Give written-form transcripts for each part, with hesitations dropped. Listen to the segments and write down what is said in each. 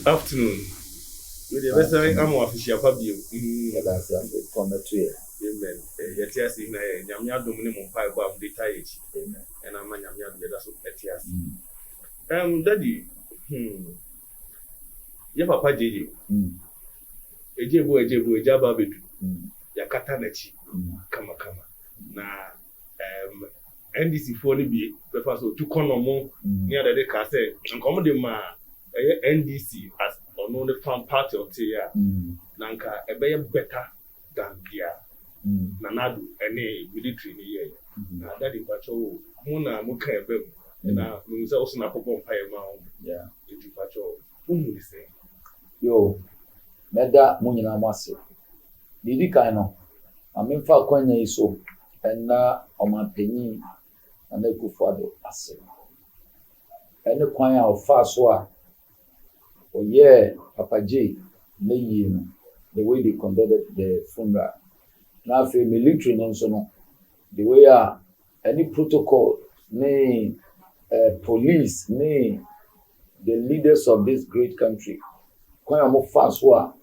Afternoon. With the best I'm official Fabio. That's from the tree. Amen. Yet yes, in a Yamia Dominum Pipe of the Taichi. And I'm a Yamia that's Etias. Daddy. Your papa JJ. Ejebu, Jabba Bidu. Yakatanachi. Kama. Na NDC for the be the first to Konomo near the Casse and come the ma NDC as on the farm party of Tia Nanka a better than Dia Nanadu any military in the year. Now that in patrol Muna Muka Bem and I was also not upon Pie Mount. Yeah, into patrol. Whom will say? Yo, Meda Munina Masi. Didi Kaino. I mean, Falcone is so and now on my penny and they go for the assay. And the choir of Faswa. Oh, yeah, Papa J, the way they conducted the funeral. Now, for military, no, the way any protocol, nay, police, nay, the leaders of this great country, choir of Faswa,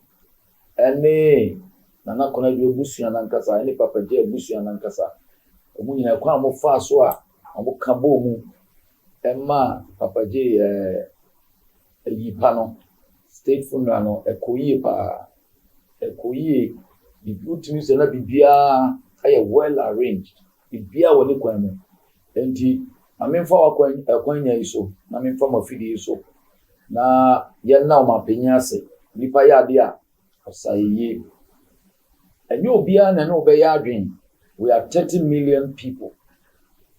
and nay. Nana kona do busu anankasa any Papa J busu anankasa omu nyina kwa mo fa so a amo ka bo mu emma Papa J yipa no state funeral no ekoyi pa ekoyi the ultimate se na bibia ay well arranged bibia woni kwan mu enti amemfa wakwan nya iso na memfa mafidi iso na ye na o mapenya ase nipa ya de a osaye. And you'll be an obey our dream. We are 30 million people.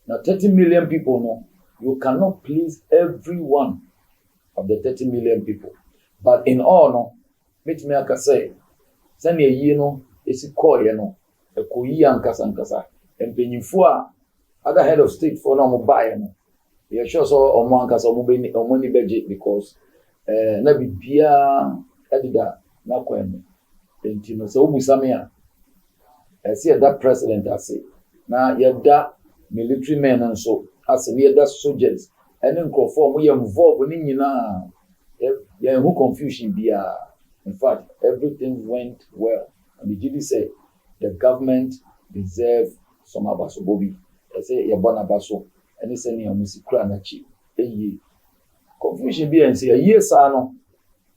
Now, 30 million people, no, you cannot please every one of the 30 million people. But in all, no, meet me, I can say, send a year, no, it's a core, you know, a Korean Kasankasa, and Penifua, other head of state for no mobile, no. You sure so on one case or money budget because, Nabi Pia, Edida, Nakwem, and Tino, so Busamia. I see that president, I say. Now, you have that military men and so, I say, we have that soldiers, and then conform, we are involved in now. Yeah, who confusion be in fact, everything went well. And the GD said, the government deserve some abaso, Bobby. I say, you're born abaso, and it's any musikra na chi. Confusion be and say, yes, I know.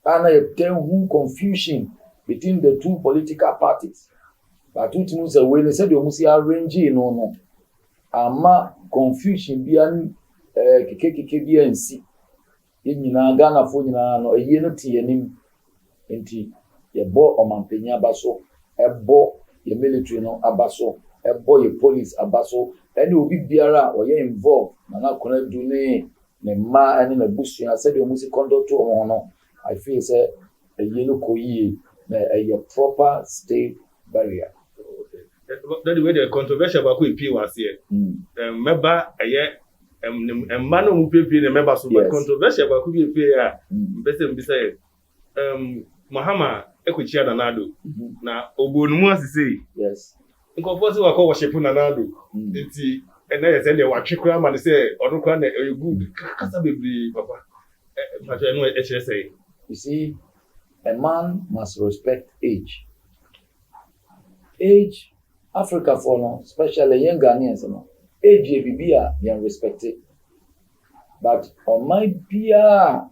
And I tell who confusion between the two political parties. But two things away, they said you must arrange no. Ama confusion be an KKK and see. In Ghana for no a year not yen enti ye bo o mampenya abaso, e bo ye military no abaso, e bo ye police abaso, any obi biara or ye involved, na kona do ne ma and in a bush. I said you must conduct to no. I feel say a yellow koyi a proper state barrier. That the way the controversial about who was here. Member a man who pay the members of controversial about who pay better be said. Mahama Ekuchia Nanado. Now Obonuma say yes. In composing wa worship Nanado. And then they were chikram and say or good. Kasa baby papa. But I know HSA. You see, a man must respect age. Age, Africa for no, especially young Ghanaians, no. Age bibia they respect it. But on my beer,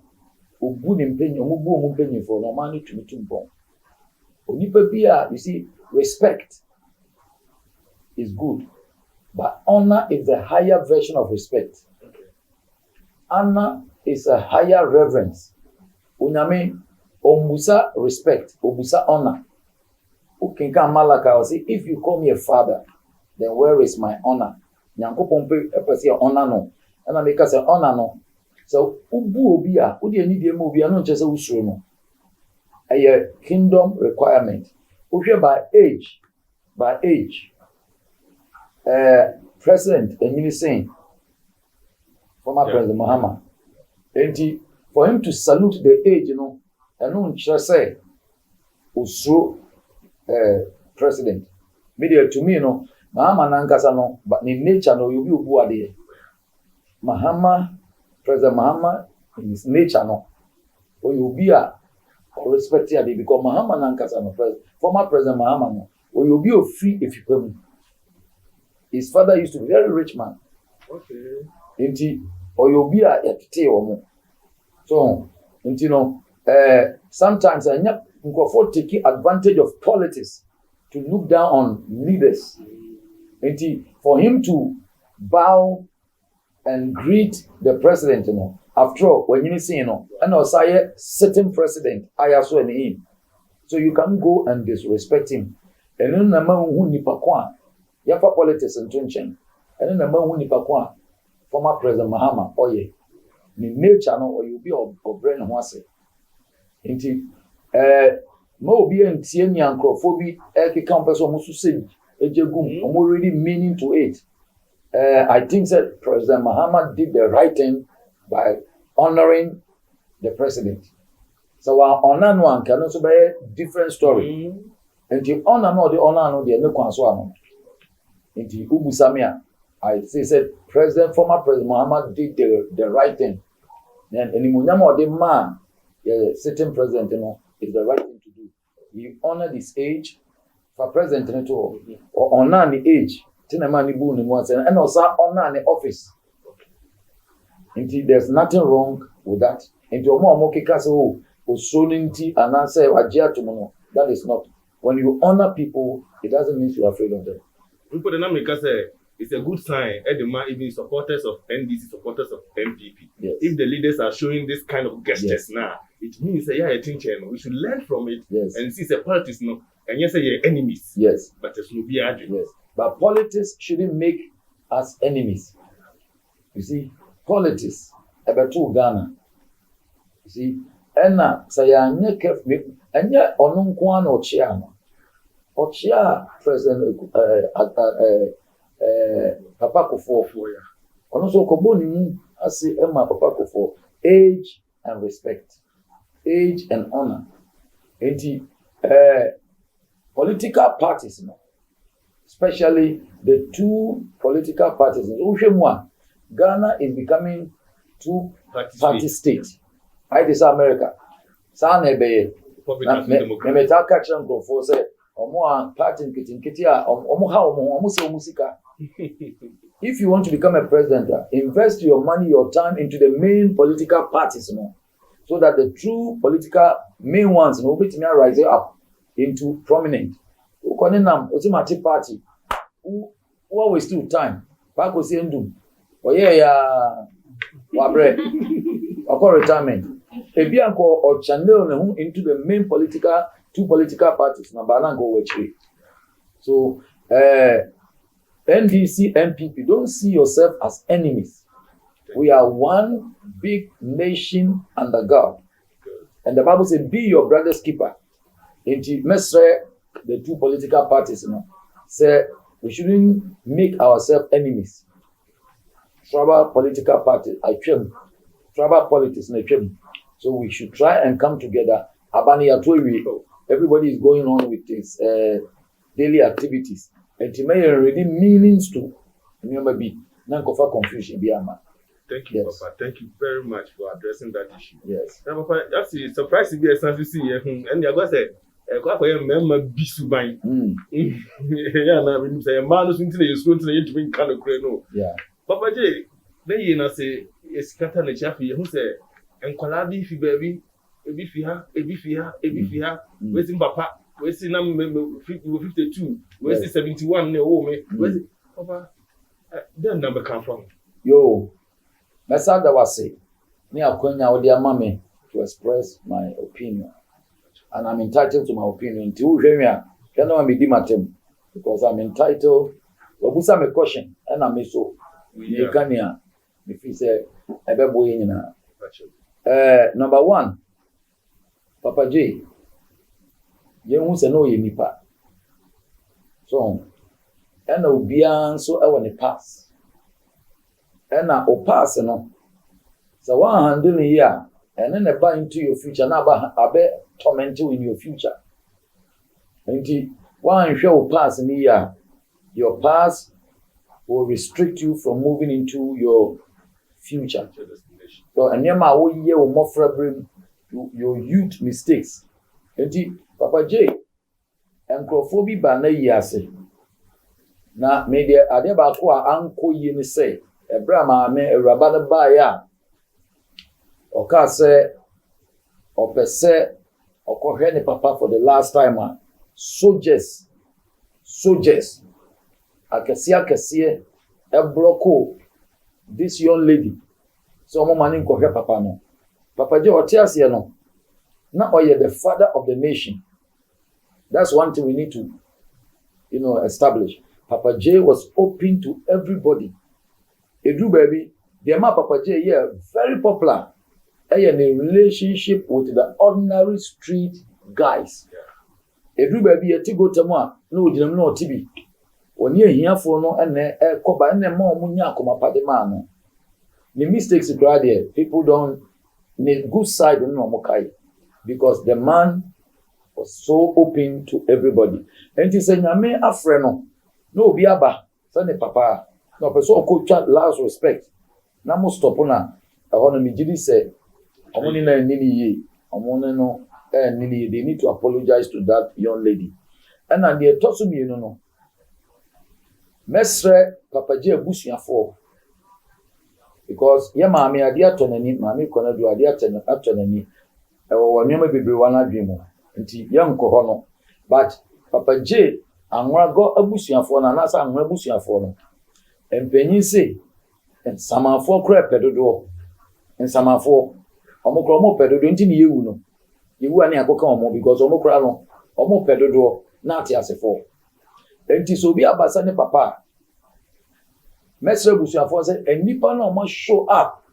ubu nimpenyo, ubu mpenyo for no money to me too bon. Onipa beer, you see, respect is good, but honor is a higher version of respect. Honor is a higher reverence. Unyame, ombusa respect, ombusa honor. Ukinka Malaka will say, if you call me a father, then where is my honor? Nyanko pompe epesi honor no. And I make us say honor no. So ubu obia, udi eni die mo obia no chese usuro no. A kingdom requirement. Uhwe by age. President Enyini saying, former President Mahama, and for him to salute the age, you know, and no say usuro president. Media to me no Mahama nankasa no but in nature no you be obu ade. President Mahama in his nature no or you be a respect ade because Mahama nankasa no former President Mahama no or you be free if you come. His father used to be a very rich man. Okay. Inti or you be a tete omo. So you know sometimes I for taking advantage of politics to look down on leaders. And for him to bow and greet the president, you know, after all, when you see, you know, and also a certain president, I also in him. So you can go and disrespect him. And then the man who nipa kwa, yafa politics and tension. And then the man who nipa kwa, former President Mahama, oye, ni nature no, or you be of brain wase. Mo be ntie ni ankrofo bi ekeka person mo so say ejegum already meaning to it. I think that President Mahama did the right thing by honoring the president. So our honor no an can also be a different story. And the honor no the no kwan so ano. Nti ubusamia I say said former President Mahama did the right thing. Then anymunyam or the man certain president, you know, is the right thing to do. You honor this age for president or honor the age. And also honor the office. There's nothing wrong with that. That is not. When you honor people, it doesn't mean you're afraid of them. It's a good sign. Even supporters of NDC, supporters of MPP. Yes. If the leaders are showing this kind of gestures now, it means that I think we should learn from it and see the politics no. And yes, you're enemies. Yes. But there's no be arguing. Yes. But politics shouldn't make us enemies. You see, politics about Ghana. You see, and say and yet on Ochia President Papa Kufuor and also Koboni I say Emma Papa Kufuor age and respect, age and honor. And political parties, you know, especially the two political parties. Ghana is becoming two-party state. I this America. Sanebe. If you want to become a president, invest your money, your time into the main political parties, you know, so that the true political main ones, you know, will rise up into prominent. Ultimate party who always still time. Pako siendu. Oye ya wabre. Wako retirement. Ebi anko or channel into the main two political parties. Na balango wechi. So NDC, MPP, don't see yourself as enemies. We are one big nation under God. And the Bible says, be your brother's keeper. Into Mesre, the two political parties, you know, say we shouldn't make ourselves enemies. Tribal political parties, tribal politics, so we should try and come together. Everybody is going on with his daily activities. And to me, already meanings to maybe confusion. Thank you, yes. Papa. Thank you very much for addressing that issue. Yes. Now, Papa, that's surprised to be a to see here. And you're going to say, member Bisubai. Yeah, now we say a man who's into the school to bring kind of crano. Yeah. Papa J, then you say, it's Catan the Chaffee who say, and Kolabi, if you baby, a beefia, where's in Papa, where's in number 52, where's the 71, where's it, Papa? That number come from. Yo, Mesada was say, me akwenya with their mommy to express my opinion. And I'm entitled to my opinion. To Jemia, cannot be dimatem because I'm entitled. Obusa me question, and I'm so. You can hear if he say, number one, Papa J, you won't say no, you nipa. So, and no beyond so I want to pass. And now, pass, no. So, 100 years, and then I buy into your future. Now, I bet torment you in your future. Nti one show pass in here, your past will restrict you from moving into your future. So and yama wo ye wo mofra brim your youth mistakes. Nti Papa J enkrofo bi ba na yi ase. Na me de ade ba ko a anko yi ni say ebra ma me awuraba ne ba ya oka say opese okohwe ni papa for the last time soldiers akese e blocko this young lady so mo mani nkohwe papa no Papa J otiase no na oye the father of the nation. That's one thing we need to establish. Papa J was open to everybody. Edu baby, the man Papa J very popular. In a relationship with the ordinary street guys. Edu baby etigo temwa no ginam no tibi. Oni ehiafo no ene koba ene ma omunya akomapade ma no. The mistakes grad there, people don't need good side no mokai because the man was so open to everybody. And he said, "Nyame afre no obi aba say ne papa no person ko twa last respect. Na mo stop na ho no me gidi say omoni na nini ye omoni no nini they need to apologize to that young lady." And the tosu mi no mesre Papa J abusuafo because ye maame ade atonani maame kona do ade atonani e wo nyoma bebre wana dwemo nti ye nko ho no but Papa J anwago abusuafo na nasa anwa abusuafo no empanyin se ensamafo kra pedodo ensamafo omokro omo pedodo nti ni yewu no yewu ani akoka omo because omokra no omo pedodo na ati asefo enti so bi abasa ne papa mesre busuafo say enipa na omo show up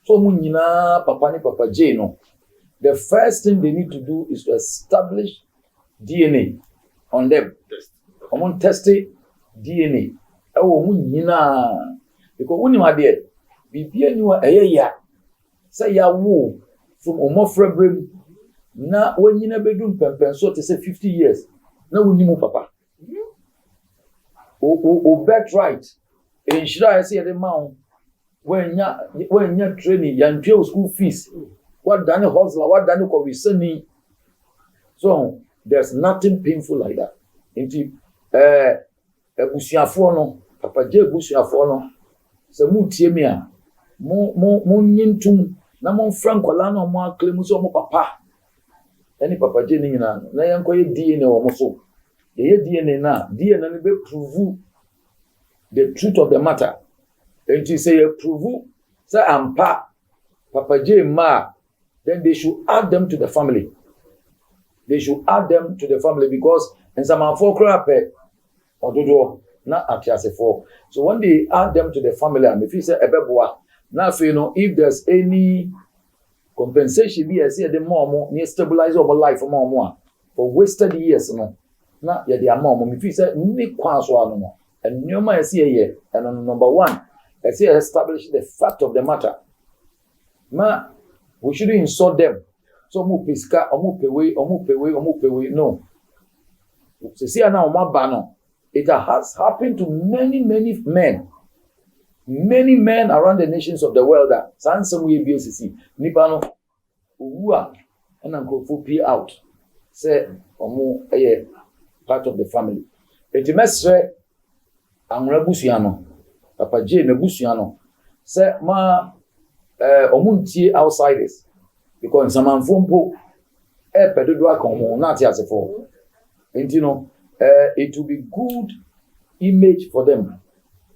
so mu nyina papa ni Papa J no the first thing they need to do is to establish DNA on them. Omo test DNA ewo mu nyina because woni ma de bibia ni wa eyeya say ya wo from omofra brem na wanyina bedum pempen so te say 50 years na woni mu papa o bet right enshira say the man wanya training yantwe school fees what done hustler what done ko wisani so there's nothing painful like that into ebusuafo no Papa J ebusuafo no se mu tie me a mo nyintum na mo frankola na mo aklemu so mo papa any Papa J ni nyina na yanko ye DNA wo mo so ye DNA na DNA no be prove the truth of the matter and you say prove say ampa Papa J ma then they should add them to the family. They should add them to the family because in some afokra ododo na atiasefo. So when they add them to the family, and if you say ebeboa, now if there's any compensation, be as the mom near stabilize our life for more for wasted years, no. Na ya the mom, if you say ni kwaso no, and nyoma as here, and number one, as here establish the fact of the matter. Ma, we shouldn't insult them. So omu piska, omu pewe, no. So see now bano. It has happened to many men. Many men around the nations of the world that some way BOCC. Nipano uwa and uncle pay out. Say omu part of the family. Etimesre angrebusiano. Papa J nebusiano. Say ma omuntie outsiders. Because some manfumpo pedodo akomo na ati asefo. Enti it will be good image for them.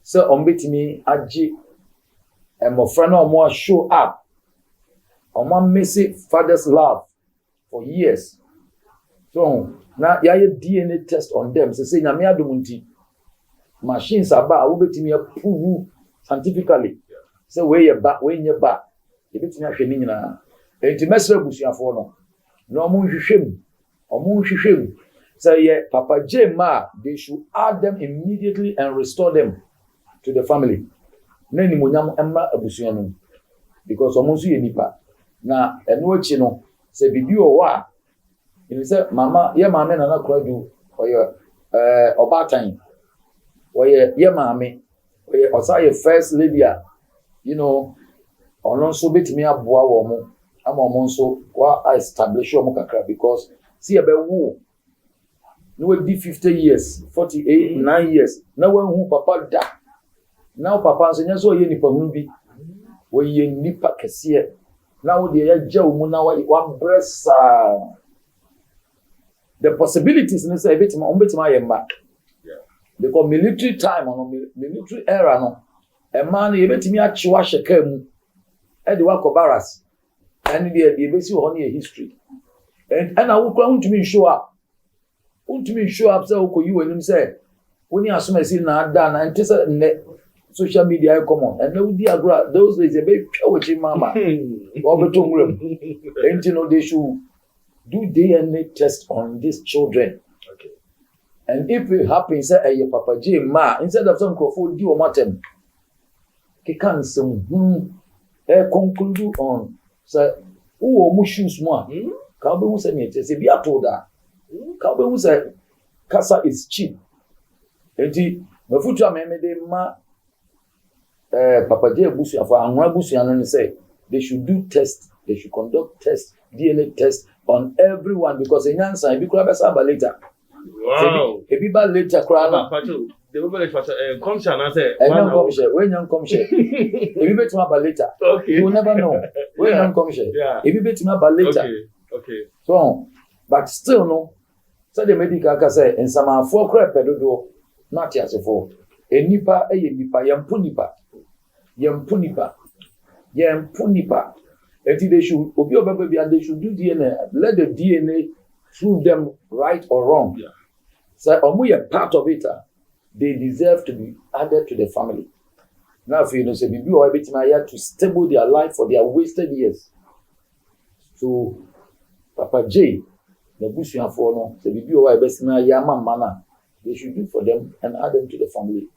So ombetimi agi mofra na omo show up. Omo miss father's love for years. So na ya DNA test on them. Say nyame adomunti machines aba wo betimi prove scientifically. Say we ye ba e betimi ahwe ni nyina. Enti mesre busuafo no na omo hwehwem say Papa J ma they should add them immediately and restore them to the family na ni monyam emma abusua no because omo nso ye nipa na eno achi no say bibi o wa you say mama ye mama na na kradu Obatan, where ye mammy, where Osaya first lady, you know, or also bit me up woman. I'm also I establish your mokakra because see about who no will be 50 years, 48, 9 years. Now when who papa da. Now papa so ye nipa hu bi. We ye nipa kese. Now the ya mu na wa breast the possibilities in say bit ma yemba. Because military time on military era no e man ye betimi a chiwa sheka mu e de wa kobaras. And the basic honey history. And I will come to me show up. To me show up so you and him say when you assume I see now done and test social media common and no diagram those days a baby with mama or and you know they should do DNA test on these children. Okay. And if it happens say a Papa J ma instead of some crowd do matem can some conclude on so who mu shoes mo ka be hu say me say bi atoda ka be hu say kasa is cheap enti mafutu amemede ma Papa J busu afọ anwa busu anu say they should do test, they should conduct test, DNA test on everyone because enyansa e bi kura be sa ba later. Wow. E bi ba later kura na the people come share and say when you come share if you bet me about later you will never know when you come share if you bet me about later okay so but still no so the medical can say in some for crap pedodo not as for enipa nipa yampu nipa and they should obi obaba bia they should do DNA let the DNA prove them right or wrong so omo part of it they deserve to be added to the family. Now, if you know, say, Bibi or everything to stable their life for their wasted years. So, Papa J, the Bushian for no, say, Bibi or everything Yama Mana, they should do for them and add them to the family,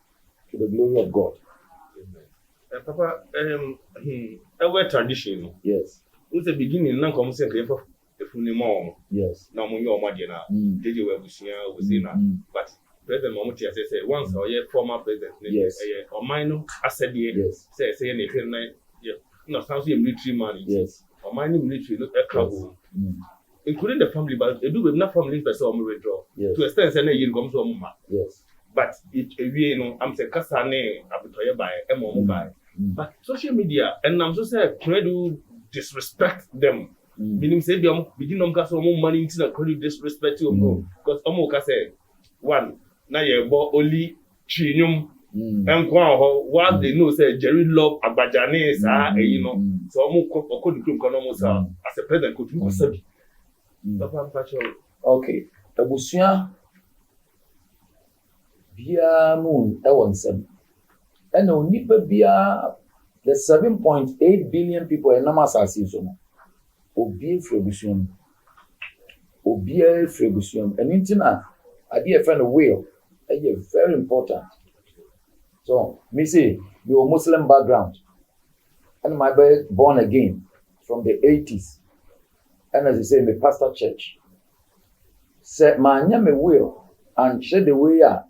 to the glory of God. Amen. Papa, our tradition. Yes. With the beginning, now come say, if we more. Yes. Now, when you're Madina, did you ever see but President Mamuti has said once or former president, yes, or minor asset, yes, say anything, no, sounds a military man, yes, or minor military, look at trouble, including the family, but they do with enough families by some withdraw to extend and you come to a mama. Yes, but it, you know, I'm saying Cassane, Abitoya by Emo by, but social media, and I'm so saying, try to disrespect them. Meaning, say, begin on Castle money into the credit disrespect you, because Omoka said, one. Now you bought only Chinum and what they know say Jerry love Abajane, you know, so almost couldn't as a president could do sabi. Okay, the Busia Bia Moon, Ewanson, and no Nipa Bia, the 7.8 billion people in Namasa season, Obie Frebusium, and Intina, I dear friend of Will. Very important. So, me say, you're Muslim background, and my boy born again from the 80s, and as you say, the pastor church. Say, my name will and shed the way out.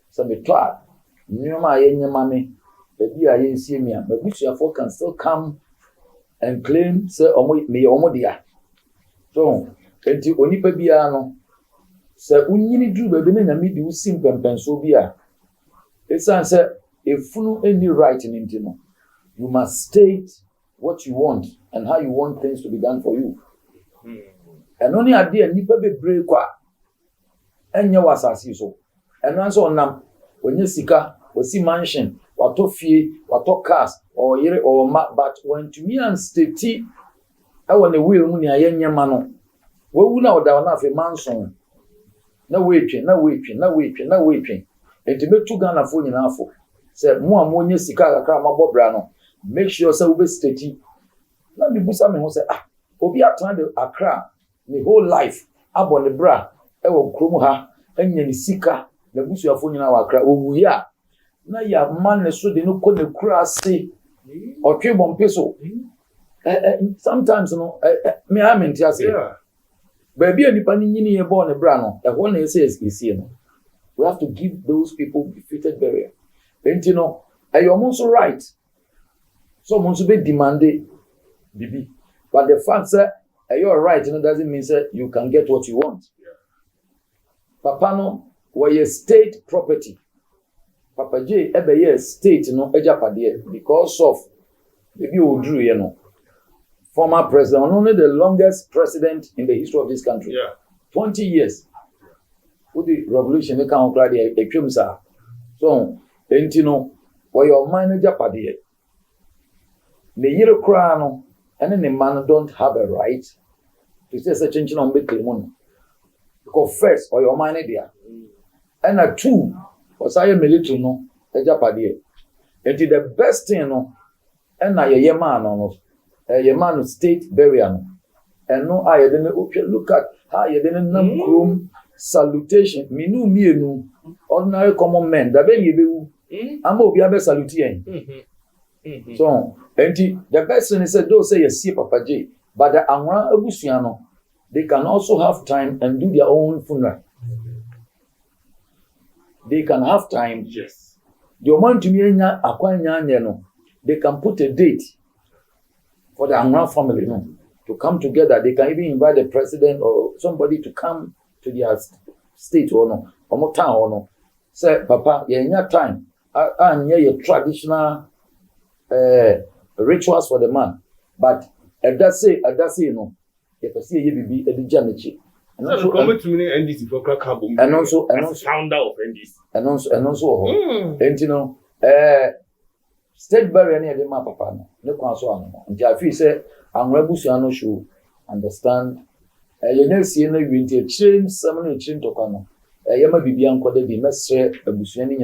So, me try. You my mammy, baby, I ain't see me, but which your folk can still come and claim, sir, me omodia. So, until Onipa Biano. So unyini dru baby na nyame di usim pempenso bia esan say if you any right in intino you must state what you want and how you want things to be done for you and only idea nipa be break kwa enye wasasi so and answer onam onye sika osi mansion wato fie wato cars or yere or but when to me and state e won the will mu ni ayenye ma no wewu na oda na afi mansion na wetwe enti betu Ghana fo nyina afo se mo amonye sika kakra mabobra no make sure say we be steady na me busa me ho say obi atan de Accra the whole life abo ne bra e wo krom ha anya ni sika na busu afo nyina wa Accra owu ya na ya man ne so de no ko ne kura ase otwe bompe so sometimes no me am ntia say Baby and Panini born a brano, a one says is here. We have to give those people befitted burial. And you know, you're also right. Someone should be demanded, Bibi. But the fact that you're right, doesn't mean that you can get what you want. Papa no, were a state property. Papa J, every year state no ejapade because of maybe Odru, you know, former president, only the longest president in the history of this country. 20 years. With the revolution, they can't cry a crimson. So, and you know, where your manager paddy. The year crown, and then the man don't have a right to say such a on big money. Because first, or your manager, and a two, was I a military no, a japadi. And the best thing, no, and I a man on a man of state burial. And no, I didn't look at how you didn't know salutation. Me no, ordinary common men, the baby, I'm going to be saluting. So, and the best thing is that those say you see Papa J, but the Anwa Abusiano, they can also have time and do their own funeral. They can have time. Yes. The amount to me, they can put a date for the Anwa family to come together. They can even invite the president or somebody to come to their state or no, or town or no. Say, Papa, you have time. And your traditional rituals for the man, but at that say, you know, if I see you be a janichi, and also coming to me NDC for crack album, and also founder of NDC, and also, and you know, state burial near the map, Papa, no console. And Jaffe said, I'm Rebusiano should understand. You know, see, no winter train, summoning train to come. Yama Bibian called the mestre, a Busiani,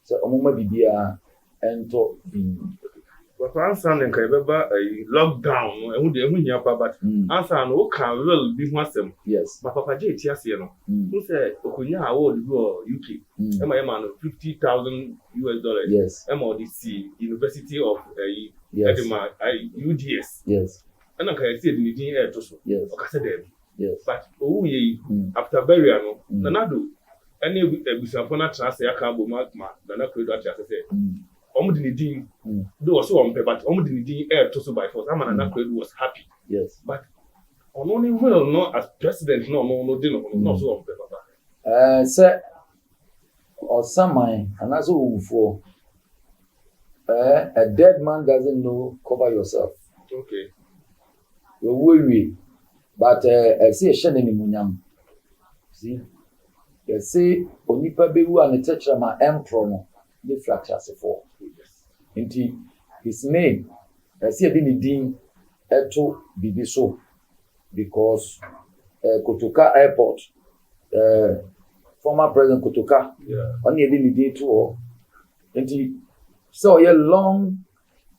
so Omuma Bibia. And to be but answer and remember a lockdown and who near but answer and who can will be one them. Yes, but Papa J. Tiasiano, who said Okunya would go UK, and my man $50,000 US. Yes, MODC, University of Edinburgh, UDS. Yes, and I can see the air to so. Yes, yes, but after burial, Nanado, any Busafona transfer, I can't go mark, Nana could not just say. Omudinidin, though so on paper, but Omudinidin air to so by force. Amana was happy. Yes, but on only will not as president, no dinner, not so on paper. Sir, or some mine, and as for a dead man doesn't know, cover yourself. Okay, we worry, but I see a shedding in Munyam. See, you see, Onipa Bewu and the Tetrama Emprono, the fractures for. Indeed, his name, I see a Dinidin Eto Bibiso, because Kotoka Airport, former President Kotoka, only a Dinidin tour. Indeed, so a long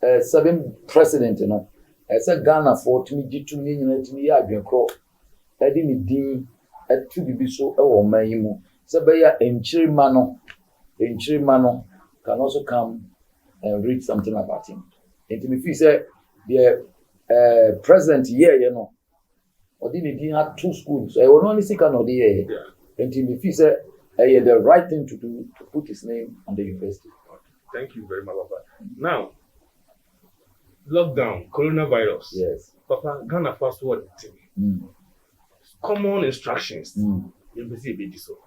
7 president, you know, I said Ghana for to me, to me, I can crawl. I didn't deem at 2 Bibiso or Mayimo. Sabaya and Chirimano can also come and read something about him. And if you say the president here, you know, or didn't he have 2 schools? I will only see another year. And if you say the right thing to do to put his name on the university. Thank you very much, Papa. Now, lockdown, coronavirus. Yes. Papa, Ghana fast forward thing. Common instructions.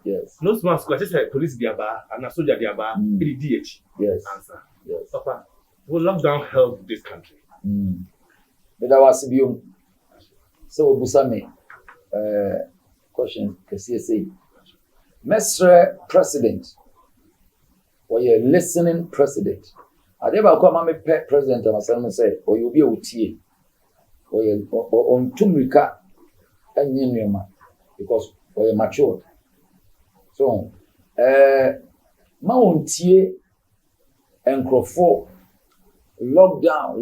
Yes. No small school, just like police diaba and a soldier diaba, DH. Yes. Answer. Yes. Papa, will lockdown help this country? But I was you. So Busame, question, KCSA. Mestre President, or you're listening President. I never come and pet President and myself say, or you'll be a UTA, or you're on Tumrika and Yinema, because you're matured. So, Mountie and Crawford, lockdown.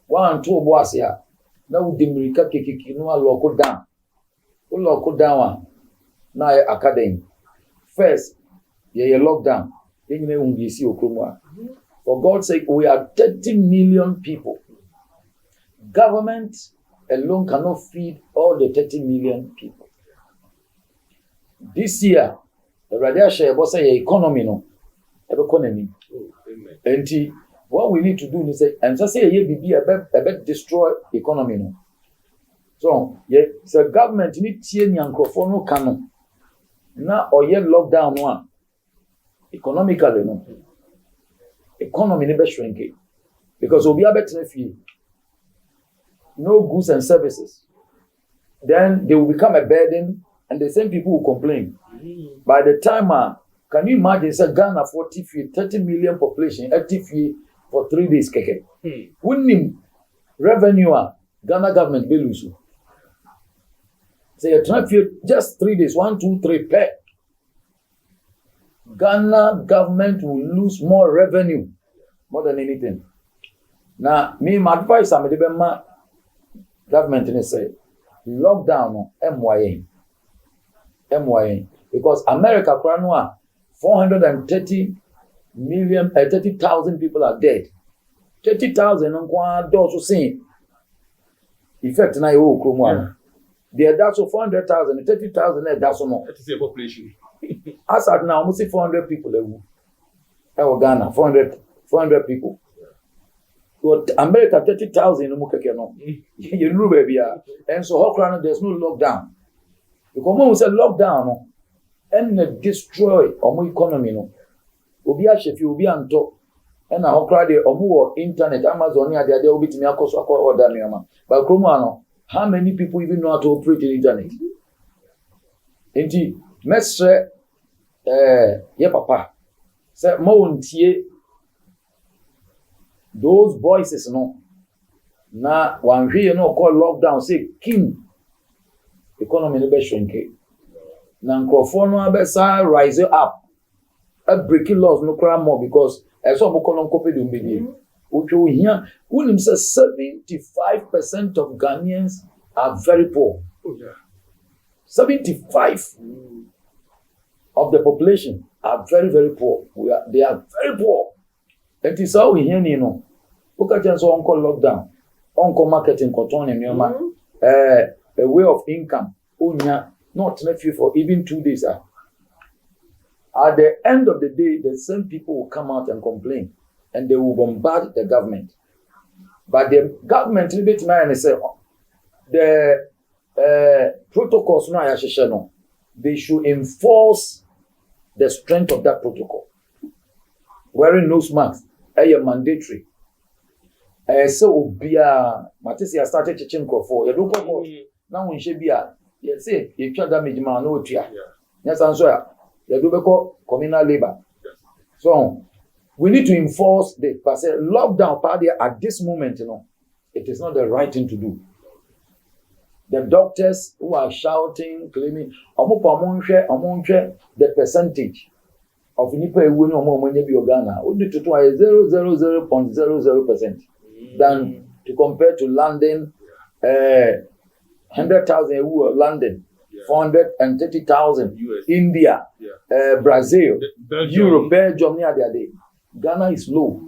1 and 2 was here. Now, Dimirika Kiki, no local down. Local down. Now, academy. First, you're lockdown. Then you see Okrumwa. For God's sake, we are 30 million people. government alone cannot feed all the 30 million people. This year, the radiation was a economy no economy. And what we need to do is say, and just say a bit destroy economy no. So the government need to microphone no canon. Now or yet lockdown one economically no. Economy never shrinking because we'll be able to no goods and services. Then they will become a burden, and the same people will complain. By the time, can you imagine? It's a Ghana 30 million population, 80 for 3 days. Keke. Wouldn't revenue Ghana government will lose. Say a traffic just 3 days, 1, 2, 3 pay. Ghana government will lose more revenue, more than anything. Now, me, my advice, I'm the government in say lockdown MYA because America 430 million 30,000 people are dead. 30,000 on those saying effect na you kromo there that's 400,000 30,000 that's no that is the population. As at now almost 400 people in Ghana 400 people. But America 30,000 no keke no. You know baby and so how there's no lockdown. Because when we say lockdown no and destroy our economy no. Obi ahyefi obi anto and how crowd the omo internet Amazon ya there obi timi akoso akọ order me but kromo ano how many people even know how to operate the internet? Enti mesre ye papa say mo ntie those voices no na wanhwe no call lockdown say kim economy no be shrinking na nkrofo no abesa rise up a breaking laws no cry more because as some economic company be okay here unim say 75% of Ghanaians are very poor. 75 of the population are very poor. They are very poor. And it's how we hear you know. Look at us on call lockdown, on marketing cotton and a way of income. Not nephew for even 2 days. At the end of the day, the same people will come out and complain, and they will bombard the government. But the government say the protocols no, they should enforce the strength of that protocol. Wearing nose masks is mandatory. So obia matisi started teaching for you don't go now when she be you say you try damage man no tia. Yes answer you do because communal labor. So we need to enforce the lockdown party at this moment, you know. It is not the right thing to do. The doctors who are shouting, claiming, the percentage of nipa ewu ni omo monye bi Ghana, we need to try 0.00% than to compare to London, 100,000 ewu London, 430,000 India, Brazil, Europe, Belgium, Ghana is low.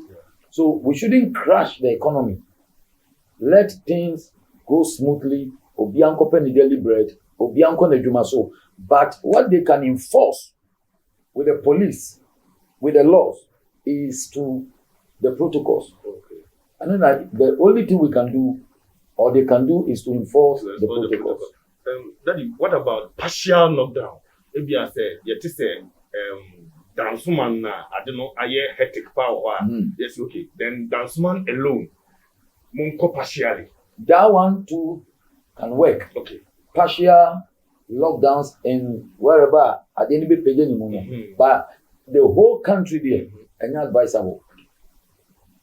So we shouldn't crash the economy. Let things go smoothly. Obianko penny deliberate, Obianko nejumaso. But what they can enforce with the police, with the laws, is to the protocols. Okay. And then the only thing we can do, or they can do, is to enforce the protocols. Daddy, what about partial lockdown? Maybe I say, yet to say, Dansuman, I don't know, I hear hectic power. Yes, okay. Then Dansuman alone, Munko partially. That one too can work. Okay. Partial lockdowns in wherever at any bit anymore. But the whole country there, and not advisable.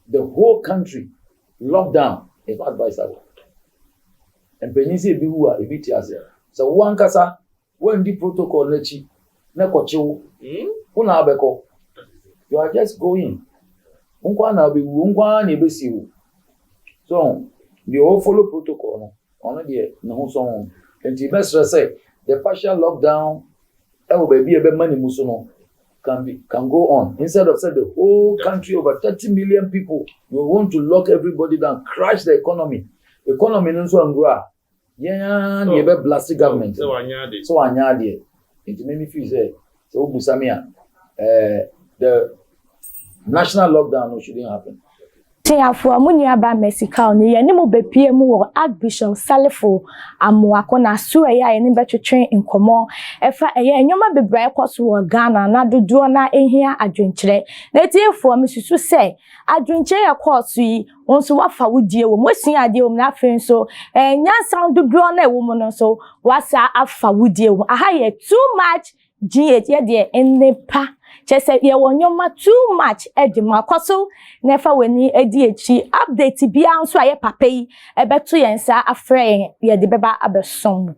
The whole country lockdown is not advisable. And Penisi Biwa, a bit as so one casa, when the protocol lechi, Nekocho, Unabeko, you are just going. Unkwana be Unkwan Ebesiu. So the whole follow protocol on the no song. And the best say the partial lockdown, baby, a money musuno can go on. Instead of say the whole country over 30 million people, we want to lock everybody down, crash the economy. economy no so ngura yeah na be blast government so anya de so anya de it make me feel say so busamia the national lockdown shouldn't happen. Tiafo amunia ba Mexico ni ye ni mo bepie mu wo Archbishop Salifo Amoako na so eya ye ni betwetwen nkomo efa eye enyoma bebre ekoso wo Ghana na dodo na ehia adwenkyere na tiefo mesusu se adwenkyere ye course yi wonso wafa wodie wo mosun ade wo na afen so nyansan dodo na ewo mu no so wasa afa wodie wo aha ye too much GH ye de ennepa chese ye wonyoma too much edima kwaso nefa weni edi echi update bia nso aye papa yi ebeto yensa afre ye de beba abesom